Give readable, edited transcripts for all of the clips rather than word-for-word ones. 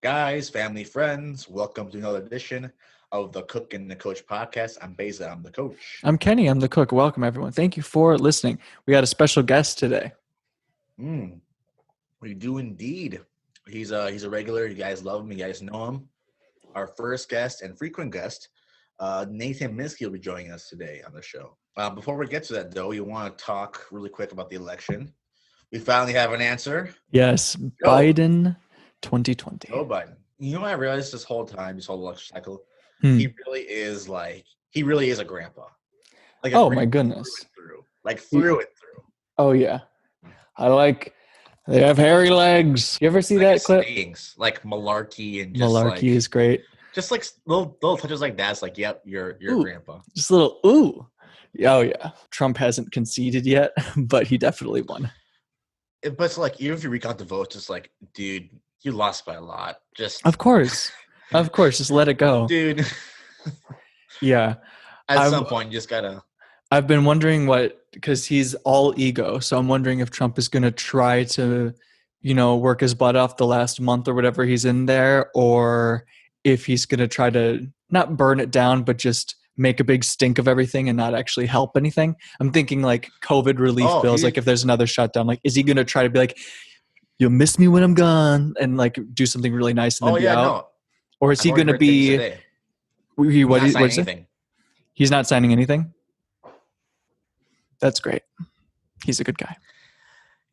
Guys, family, friends, welcome to another edition of the Cook and the Coach podcast. I'm Beza, I'm the coach. I'm Kenny, I'm the cook. Welcome, everyone. Thank you for listening. We got a special guest today. We do indeed. He's a regular. You guys love him. You guys know him. Our first guest and frequent guest, Nathan Miske, will be joining us today on the show. Before we get to that, though, you want to talk really quick about the election. We finally have an answer. Yes, Biden 2020. Joe Biden. You know what I realized this whole time, this whole election cycle? He really is a grandpa. Like oh my goodness. Through it. Oh yeah. They have hairy legs. You ever see that clip? Sayings, like malarkey and just malarkey is great. Just like little touches like that. It's like, yep, you're grandpa. Just a little ooh. Oh yeah. Trump hasn't conceded yet, but he definitely won. But it's like, even if you recount the votes, it's like, dude, you lost by a lot. Just Of course, just let it go. Dude. Yeah. At some point, you just gotta. I've been wondering because he's all ego. So I'm wondering if Trump is going to try to, work his butt off the last month or whatever he's in there, or if he's going to try to not burn it down, but just make a big stink of everything and not actually help anything. I'm thinking like COVID relief bills. Like if there's another shutdown, like, is he going to try to be like, you'll miss me when I'm gone, and like do something really nice and then be out? No. Or is he going to be? What is it? He's not signing anything. That's great. He's a good guy.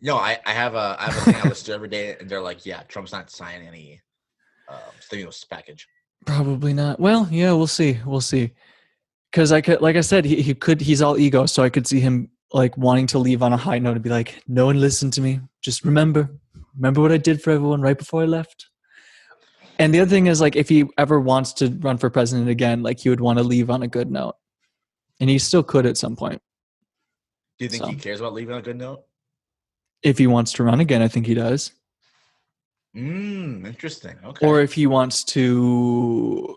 No, I have a thing I listen to every day, and they're like, yeah, Trump's not signing any stimulus package. Probably not. Well, yeah, we'll see. Because like I said, he's all ego, so I could see him like wanting to leave on a high note and be like, no one listened to me. Just remember what I did for everyone right before I left. And the other thing is, like, if he ever wants to run for president again, like, he would want to leave on a good note. And he still could at some point. Do you think he cares about leaving on a good note? If he wants to run again, I think he does. Interesting. Okay. Or if he wants to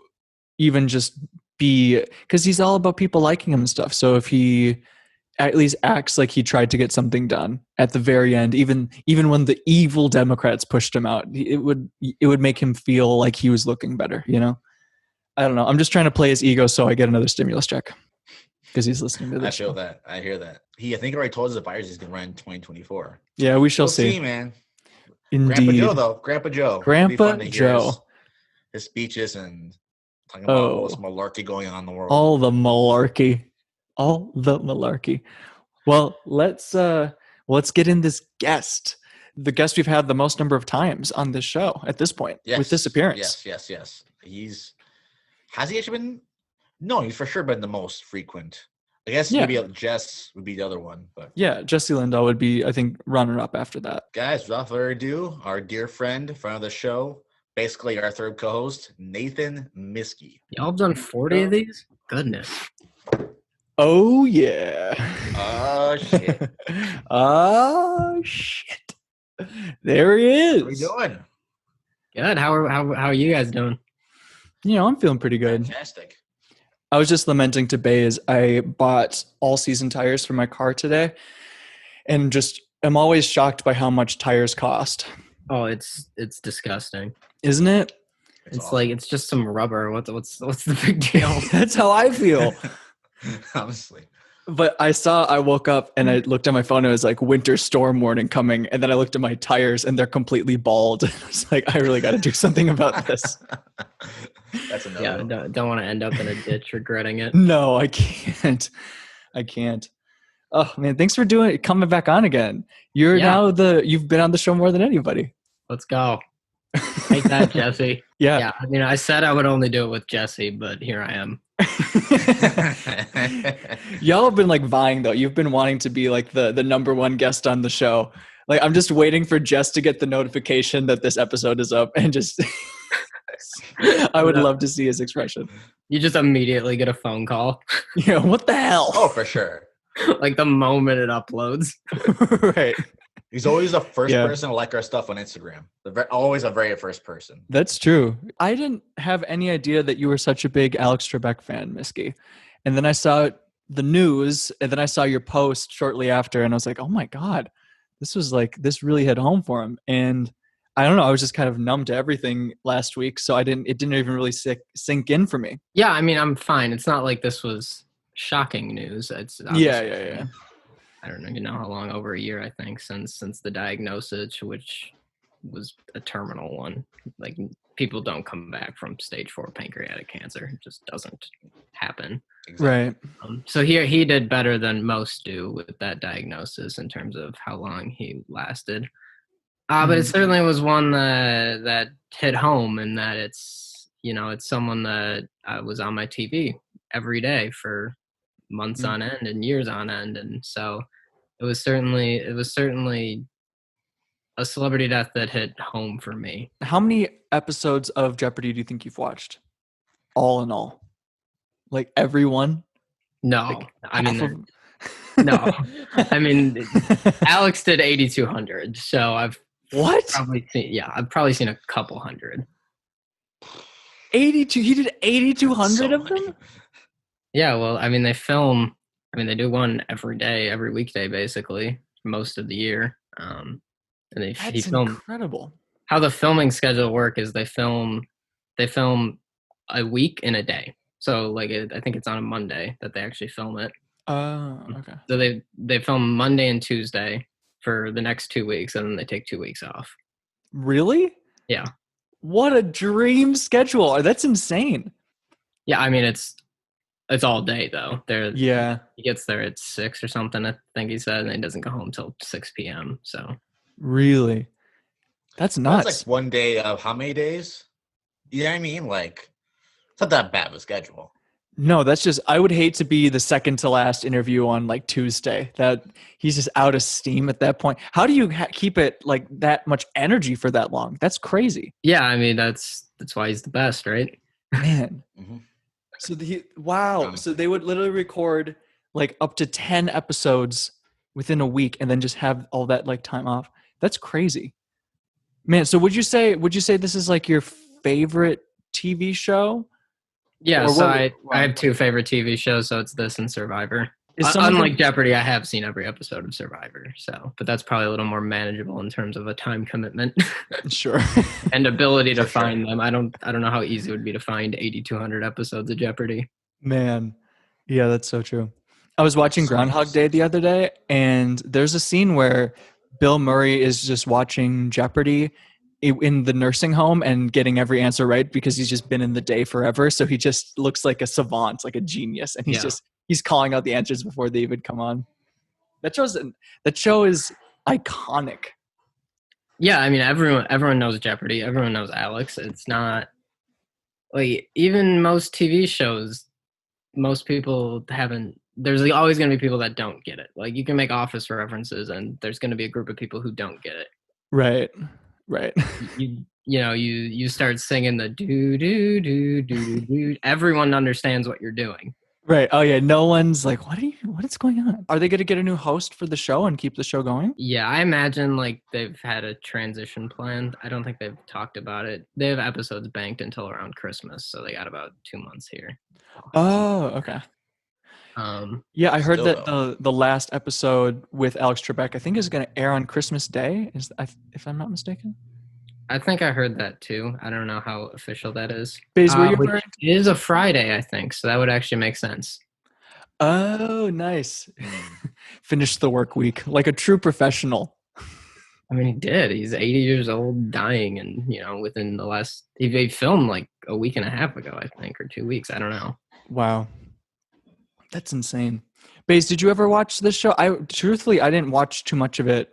even just be, because he's all about people liking him and stuff. So if he at least acts like he tried to get something done at the very end, even when the evil Democrats pushed him out, it would make him feel like he was looking better. I don't know. I'm just trying to play his ego so I get another stimulus check. Because he's listening to this. I feel that. I hear that. I think already told us the virus he's going to run in 2024. Yeah, we shall see. Man. Indeed. Grandpa Joe, though. Grandpa Joe. His speeches and talking about all this malarkey going on in the world. All the malarkey. Well, let's get in this guest. The guest we've had the most number of times on this show at this point with this appearance. Yes. Has he actually been? No, he's for sure been the most frequent. I guess maybe Jess would be the other one. But yeah, Jesse Lindahl would be, I think, runner-up after that. Guys, without further ado, our dear friend of the show, basically our third co-host, Nathan Miske. Y'all have done 40 of these? Goodness. Oh, yeah. Oh, shit. Oh, shit. There he is. How are you doing? Good. How are you guys doing? I'm feeling pretty good. Fantastic. I was just lamenting to Baze. I bought all-season tires for my car today, and I'm always shocked by how much tires cost. Oh, it's disgusting, isn't it? It's awful. Like it's just some rubber. What's the big deal? That's how I feel, honestly. But I woke up and I looked at my phone. And it was like winter storm warning coming, and then I looked at my tires and they're completely bald. I was like, I really got to do something about this. That's another. Yeah, don't want to end up in a ditch regretting it. No, I can't. Oh man, thanks for coming back on again. You've been on the show more than anybody. Let's go. Take that, Jesse. Yeah. I mean, I said I would only do it with Jesse, but here I am. Y'all have been like vying though. You've been wanting to be like the number one guest on the show. Like, I'm just waiting for Jess to get the notification that this episode is up and just I would love to see his expression. You just immediately get a phone call. Yeah, what the hell? Oh, for sure. Like the moment it uploads. Right. He's always the first person to like our stuff on Instagram. Always a very first person. That's true. I didn't have any idea that you were such a big Alex Trebek fan, Miske. And then I saw the news, and then I saw your post shortly after, and I was like, oh my God, this really hit home for him. And I don't know. I was just kind of numb to everything last week, so it didn't even really sink in for me. Yeah, I mean, I'm fine. It's not like this was shocking news. It's Yeah. I don't even know how long, over a year, I think, since the diagnosis, which was a terminal one. Like, people don't come back from stage 4 pancreatic cancer. It just doesn't happen. Right. So he did better than most do with that diagnosis in terms of how long he lasted. But it certainly was one that hit home, in that it's someone that was on my TV every day for months on end and years on end, and so it was certainly a celebrity death that hit home for me. How many episodes of Jeopardy do you think you've watched? All in all, like every one? No, Like I mean, half of- no, I mean, Alex did 8,200, so I've probably seen a couple hundred. 82. He did 8,200 of them. Yeah, well, I mean, they do one every day, every weekday, basically, most of the year. And That's incredible. How the filming schedule work is they film a week in a day. So like I think it's on a Monday that they actually film it. Oh, okay. So they film Monday and Tuesday for the next 2 weeks, and then they take 2 weeks off. Really? Yeah. What a dream schedule. That's insane. Yeah, I mean it's all day though. Yeah. He gets there at 6 or something, I think he said, and he doesn't go home till 6 p.m. So really, that's nuts. That's like one day of how many days? You know what I mean? Like, it's not that bad of a schedule. No, that's just, I would hate to be the second to last interview on like Tuesday. That he's just out of steam at that point. How do you keep it like that much energy for that long? That's crazy. Yeah, I mean that's why he's the best, right? Man. So so they would literally record like up to 10 episodes within a week and then just have all that like time off. That's crazy. Man, so would you say this is like your favorite TV show? Yeah, so I have 2 favorite TV shows, so it's this and Survivor. Unlike Jeopardy, I have seen every episode of Survivor, but that's probably a little more manageable in terms of a time commitment. Sure. And ability to find them. I don't know how easy it would be to find 8,200 episodes of Jeopardy. Man, yeah, that's so true. I was watching Groundhog Day the other day, and there's a scene where Bill Murray is just watching Jeopardy in the nursing home and getting every answer right because he's just been in the day forever. So he just looks like a savant, like a genius, and he's calling out the answers before they even come on. That show is iconic. Yeah, I mean everyone knows Jeopardy. Everyone knows Alex. It's not like even most TV shows. Most people haven't. There's always going to be people that don't get it. Like you can make Office references, and there's going to be a group of people who don't get it. Right. You start singing the do do do do do. Everyone understands what you're doing. Right. Oh yeah. No one's like, what is going on? Are they going to get a new host for the show and keep the show going? Yeah, I imagine like they've had a transition planned. I don't think they've talked about it. They have episodes banked until around Christmas, so they got about 2 months here. Oh, okay. Yeah, I heard that the last episode with Alex Trebek, I think, is going to air on Christmas Day. If I'm not mistaken. I think I heard that too. I don't know how official that is. Which is a Friday, I think, so that would actually make sense. Oh, nice. Finish the work week like a true professional. I mean, he did. He's 80 years old, dying, and within the last he filmed like a week and a half ago, I think, or 2 weeks. I don't know. Wow. That's insane. Baze, did you ever watch this show? I didn't watch too much of it.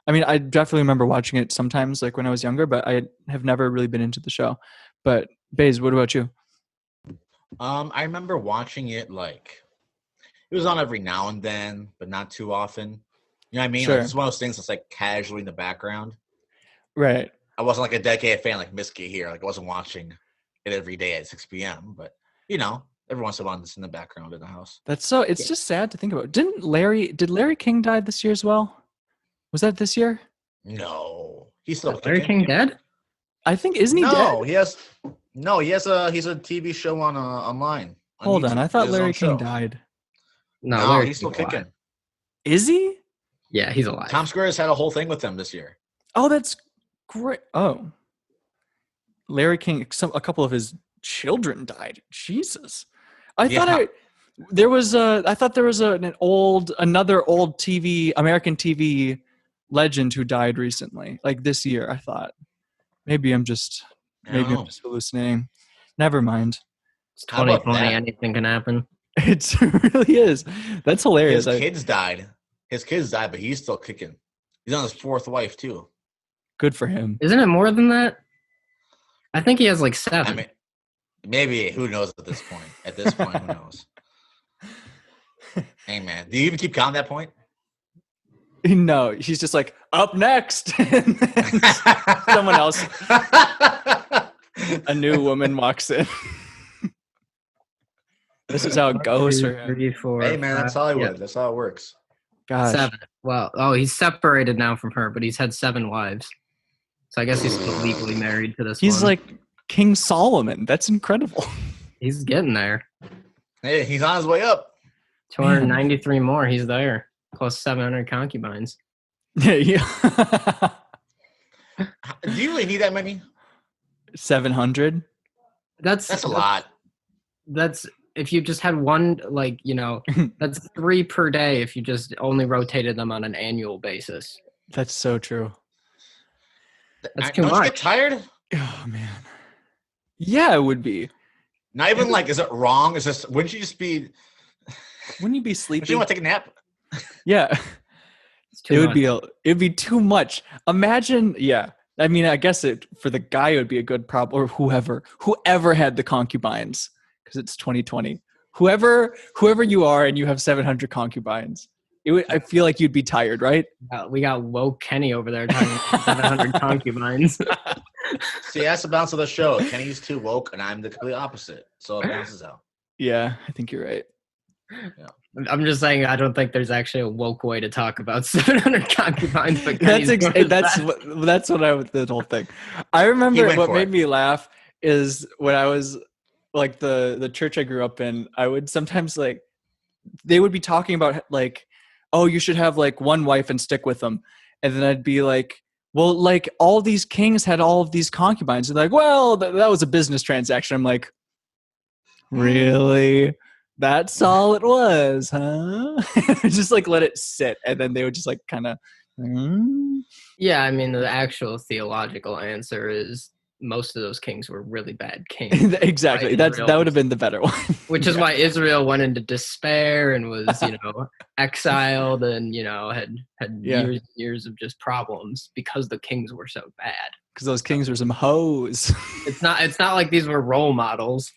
I mean, I definitely remember watching it sometimes, like when I was younger, but I have never really been into the show. But Baze, what about you? I remember watching it like it was on every now and then, but not too often. You know what I mean? Sure. Like, it's one of those things that's like casually in the background. Right. I wasn't like a dedicated fan like Miske here. Like I wasn't watching it every day at 6 p.m. But every once in a while, it's in the background in the house. It's just sad to think about. Did Larry King die this year as well? Was that this year? No, he's still Larry King dead? I think isn't he dead? No, he's a TV show on online. Hold on, I thought Larry King died. No, he's still kicking. Is he? Yeah, he's alive. Tom Squares had a whole thing with him this year. Oh, that's great. Oh, Larry King. A couple of his children died. Jesus, I thought Yeah. I thought there was another old American TV legend who died recently, like this year. I thought maybe I'm just I don't know. hallucinating. Never mind. It's How about 2020. that? Anything can happen. It really is. That's hilarious. His kids died. His kids died, but he's still kicking. He's on his fourth wife too. Good for him. Isn't it more than that? I think he has like 7. I mean, maybe who knows at this point? At this point, who knows? Hey man, do you even keep counting that point? No, he's just like up next. And then someone else, a new woman walks in. This is how it goes for him. 3, 4, Hey man, that's Hollywood. yeah, That's how it works. Gosh. 7. Well, he's separated now from her, but he's had 7 wives. So I guess he's still legally married to this one. He's like King Solomon. That's incredible. He's getting there. Hey, he's on his way up. 293 more. He's there. Plus 700 concubines. Yeah. Do you really need that many? 700. That's a lot. That's if you just had one, like, that's 3 per day if you just only rotated them on an annual basis. That's so true. That's too Don't much. you get tired? Oh man. Yeah, it would be. Not even like, is it wrong? Is this? Wouldn't you just be? Wouldn't you be Don't you sleeping? want to take a nap? Yeah. It's too It would much. it'd be too much. Imagine, yeah. I mean, I guess for the guy it would be a good problem, or whoever had the concubines, because it's 2020. Whoever you are and you have 700 concubines, I feel like you'd be tired, right? We got woke Kenny over there talking about 700 concubines. See, that's the balance of the show. Kenny's too woke, and I'm the complete opposite. So it balances out. Yeah, I think you're right. I'm just saying, I don't think there's actually a woke way to talk about 700 concubines. But That's Kenny's doing his best. the whole thing. I remember went what for made it. me laugh is when I was like the church I grew up in. I would sometimes they would be talking about like, oh, you should have like one wife and stick with them, and then I'd be like, well, like all these kings had all of these concubines, and like, well, that was a business transaction. I'm like, really? That's all it was, huh? Just like let it sit, and then they would just like kind of. Yeah, I mean, the actual theological answer is most of those kings were really bad kings. Exactly. Right? That would have been the better one. Which is why Israel went into despair and was, exiled and, had years and years of just problems because the kings were so bad. Because those kings were some hoes. It's not like these were role models.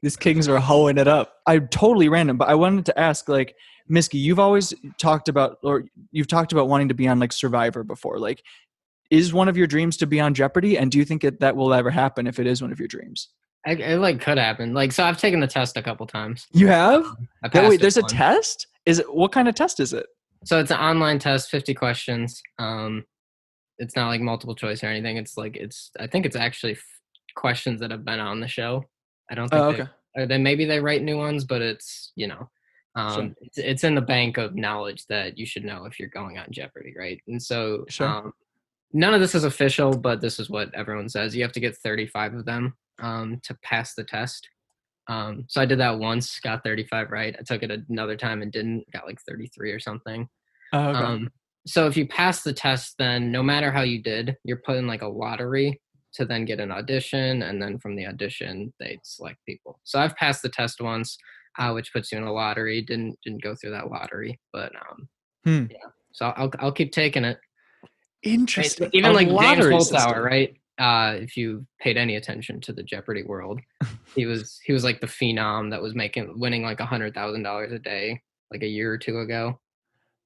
These kings were hoeing it up. I'm totally random, but I wanted to ask, like, Miske, you've talked about wanting to be on like Survivor before. Like, is one of your dreams to be on Jeopardy? And do you think that will ever happen if it is one of your dreams? It could happen. Like, so I've taken the test a couple times. You have? I passed Wait, there's a one. test? What kind of test is it? So it's an online test, 50 questions. It's not like multiple choice or anything. I think it's actually questions that have been on the show. I don't think maybe they write new ones, but it's, Sure. it's in the bank of knowledge that you should know if you're going on Jeopardy, right? And so Sure. none of this is official, but this is what everyone says. You have to get 35 of them to pass the test. So I did that once, got 35 right. I took it another time and didn't, got like 33 or something. So if you pass the test, then no matter how you did, you're put in like a lottery to then get an audition, and then from the audition they'd select people. So I've passed the test once, which puts you in a lottery. Didn't go through that lottery, but yeah. So I'll keep taking it. Interesting. Even like James Holzhauer, Holzhauer, right? If you paid any attention to the Jeopardy world, he was like the phenom that was winning like $100,000 a day like a year or two ago.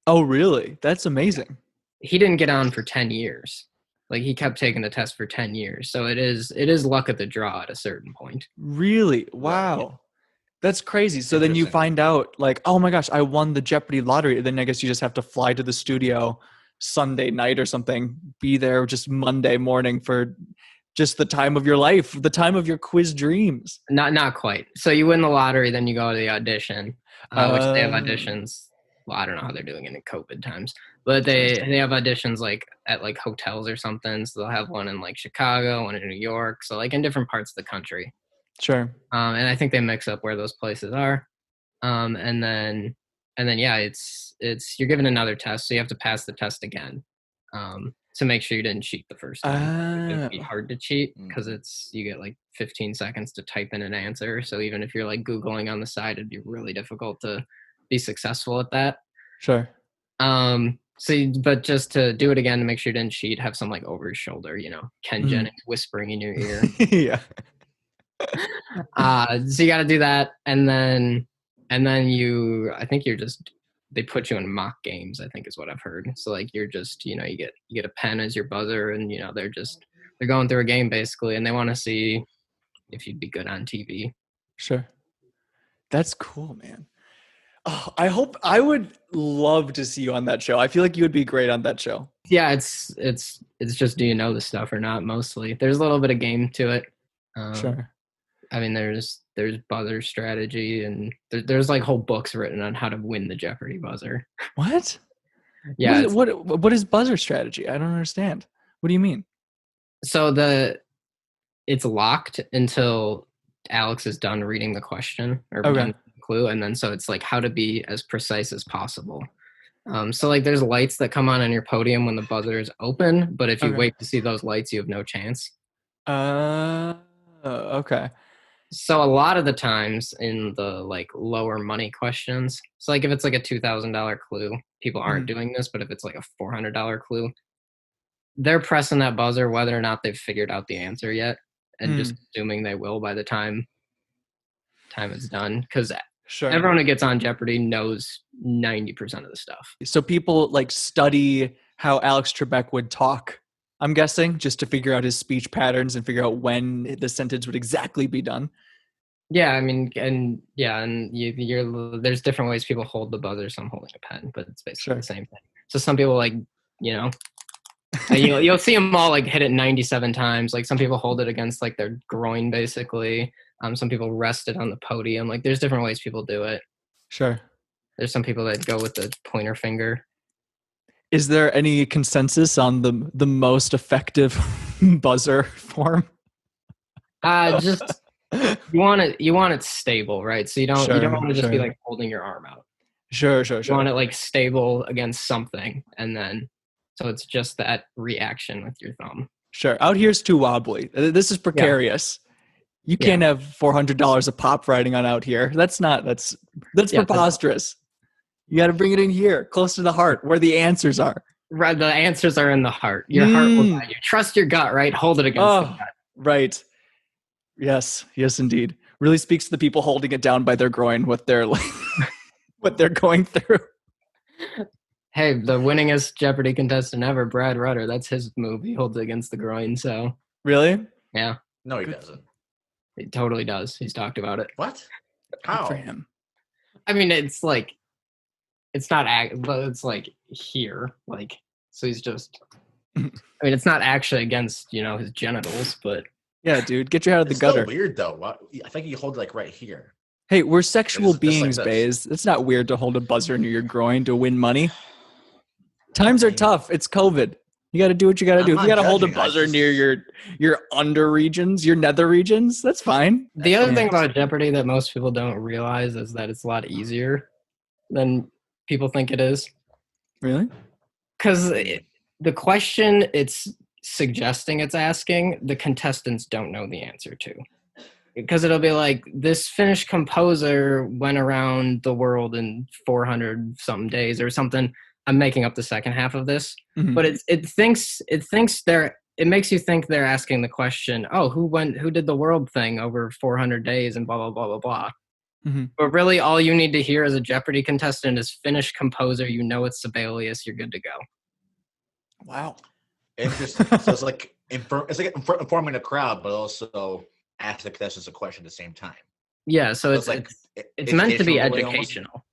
Oh, really? That's amazing. He didn't get on for 10 years. Like, he kept taking the test for 10 years. So it is luck of the draw at a certain point. Really? Wow. That's crazy. So then you find out like, oh my gosh, I won the Jeopardy lottery. Then I guess you just have to fly to the studio Sunday night or something, be there just Monday morning for just the time of your life, the time of your quiz dreams. Not quite. So you win the lottery, then you go to the audition, which they have auditions. Well, I don't know how they're doing it in COVID times, But they have auditions like at like hotels or something. So they'll have one in like Chicago, one in New York. So like in different parts of the country. Sure. And I think they mix up where those places are. And then yeah, it's you're given another test, so you have to pass the test again to make sure you didn't cheat the first time. It'd be hard to cheat because you get like 15 seconds to type in an answer. So even if you're like Googling on the side, it'd be really difficult to be successful at that. Sure. But just to do it again to make sure you didn't cheat, have some like over your shoulder, Ken Jennings whispering in your ear. Yeah. So you got to do that, and then I think they put you in mock games, I think is what I've heard. So like you're just, you get a pen as your buzzer, and they're going through a game basically, and they want to see if you'd be good on TV. Sure. That's cool, man. Oh, I would love to see you on that show. I feel like you would be great on that show. Yeah, it's just, do you know the stuff or not? Mostly there's a little bit of game to it. Sure. I mean, there's buzzer strategy, and there's like whole books written on how to win the Jeopardy buzzer. What? Yeah. What is buzzer strategy? I don't understand. What do you mean? So it's locked until Alex is done reading the question or done the clue, and then so it's like how to be as precise as possible. So like there's lights that come on your podium when the buzzer is open, but if you wait to see those lights, you have no chance. Okay. So a lot of the times in the like lower money questions, so like if it's like a $2,000 clue, people aren't doing this, but if it's like a $400 clue, they're pressing that buzzer whether or not they've figured out the answer yet, and just assuming they will by the time it's done, because everyone who gets on Jeopardy knows 90% of the stuff. So people like study how Alex Trebek would talk, I'm guessing, just to figure out his speech patterns and figure out when the sentence would exactly be done. Yeah, I mean, and there's different ways people hold the buzzer. Some holding a pen, but it's basically the same thing. So some people like, you'll see them all like hit it 97 times. Like some people hold it against like their groin, basically. Some people rest it on the podium. Like there's different ways people do it. Sure. There's some people that go with the pointer finger. Is there any consensus on the most effective buzzer form? Just you want it stable, right? So you don't want to just be like holding your arm out. Sure. You want it like stable against something, and then so it's just that reaction with your thumb. Sure. Out here's too wobbly. This is precarious. Yeah. You can't have $400 a pop riding on out here. That's preposterous. You got to bring it in here, close to the heart, where the answers are. Right, the answers are in the heart. Your heart will guide you. Trust your gut, right? Hold it against the gut. Right. Yes, indeed. Really speaks to the people holding it down by their groin, what they're going through. Hey, the winningest Jeopardy contestant ever, Brad Rutter. That's his move. He holds it against the groin. So really? Yeah. No, he doesn't. He totally does. He's talked about it. What? How? Good for him. I mean, it's like, it's not, but it's like here, like, so he's just, I mean, it's not actually against, his genitals, but. Yeah, dude, get your head out of the gutter. It's so weird though. What? I think you hold it like right here. Hey, we're sexual beings, like Baze. It's not weird to hold a buzzer near your groin to win money. Times are tough. It's COVID. You got to do what you got to do. If you got to hold a buzzer near your under regions, your nether regions, that's fine. The other thing about Jeopardy that most people don't realize is that it's a lot easier than people think it is. Really? Because the question it's suggesting it's asking, the contestants don't know the answer to. Because it'll be like, this Finnish composer went around the world in 400 something days or something. I'm making up the second half of this, but it makes you think they're asking the question, oh, who did the world thing over 400 days and blah, blah, blah, blah, blah. But really all you need to hear as a Jeopardy contestant is Finnish composer. It's Sibelius. You're good to go. Wow. Interesting. So it's like informing the crowd, but also ask the contestants a question at the same time. Yeah. So it's meant to be educational.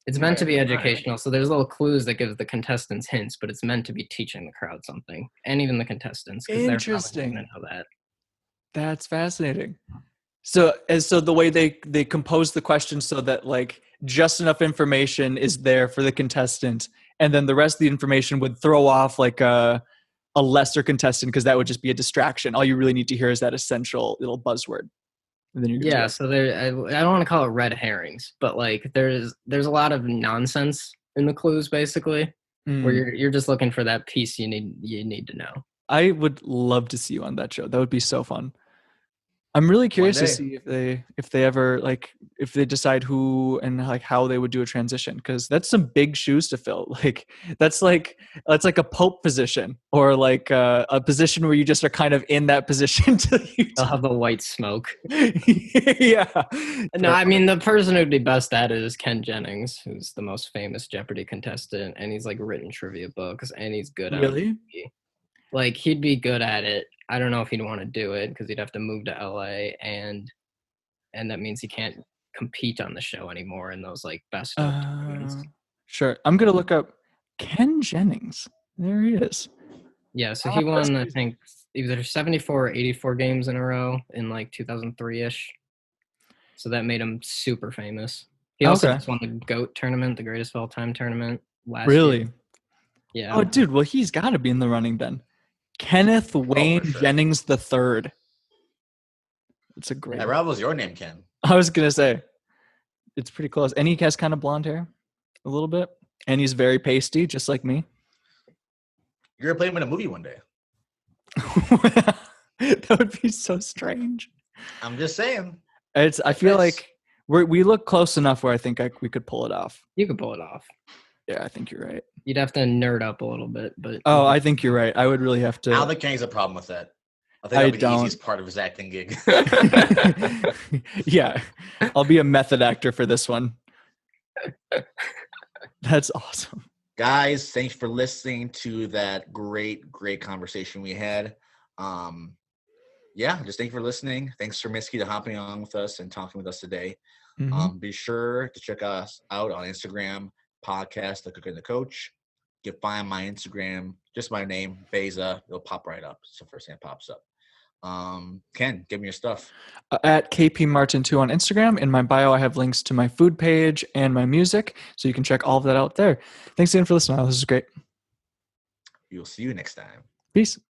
It's meant to be educational. So there's little clues that give the contestants hints, but it's meant to be teaching the crowd something, and even the contestants. Interesting. They're probably gonna know that. That's fascinating. So the way they compose the question so that like just enough information is there for the contestant, and then the rest of the information would throw off like a lesser contestant because that would just be a distraction. All you really need to hear is that essential little buzzword. And then you're good to Yeah, go. so I don't want to call it red herrings, but like there's a lot of nonsense in the clues basically, where you're just looking for that piece you need to know. I would love to see you on that show. That would be so fun. I'm really curious to day. see if they ever like if they decide who and like how they would do a transition, because that's some big shoes to fill. Like that's like a pope position, or like a position where you just are kind of in that position till you They'll have the white smoke. yeah. No, I mean the person who'd be best at it is Ken Jennings, who's the most famous Jeopardy contestant, and he's like written trivia books, and he's good at Really? it. Like he'd be good at it. I don't know if he'd want to do it because he'd have to move to LA, and that means he can't compete on the show anymore in those like best of tournaments. Sure. I'm gonna look up Ken Jennings. There he is. Yeah, so he won, I crazy. think, either 74 or 84 games in a row in like 2003-ish. So that made him super famous. He also Okay. just won the GOAT tournament, the greatest of all time tournament last Really? year. Yeah. Oh, dude. Well, he's got to be in the running then. Kenneth Wayne sure. Jennings III. It's a great. That rivals your name, Ken. I was gonna say, it's pretty close. And he has kind of blonde hair, a little bit, and he's very pasty, just like me. You're gonna play him in a movie one day. That would be so strange. I'm just saying. I feel like we look close enough where I think we could pull it off. You could pull it off. Yeah, I think you're right. You'd have to nerd up a little bit, but Oh, I think you're right. I would really have to. I don't think Kenny's a problem with that. I think that'll be the easiest part of his acting gig. Yeah, I'll be a method actor for this one. That's awesome. Guys, thanks for listening to that great conversation we had. Yeah, just thank you for listening. Thanks for Miske to hopping on with us and talking with us today. Mm-hmm. Be sure to check us out on Instagram, podcast The Cook and the Coach. You can find my Instagram, just my name, Beza. It'll pop right up. It's the first thing that pops up. Ken, give me your stuff. At KPMartin2 on Instagram. In my bio, I have links to my food page and my music, so you can check all of that out there. Thanks again for listening. This is great. We will see you next time. Peace.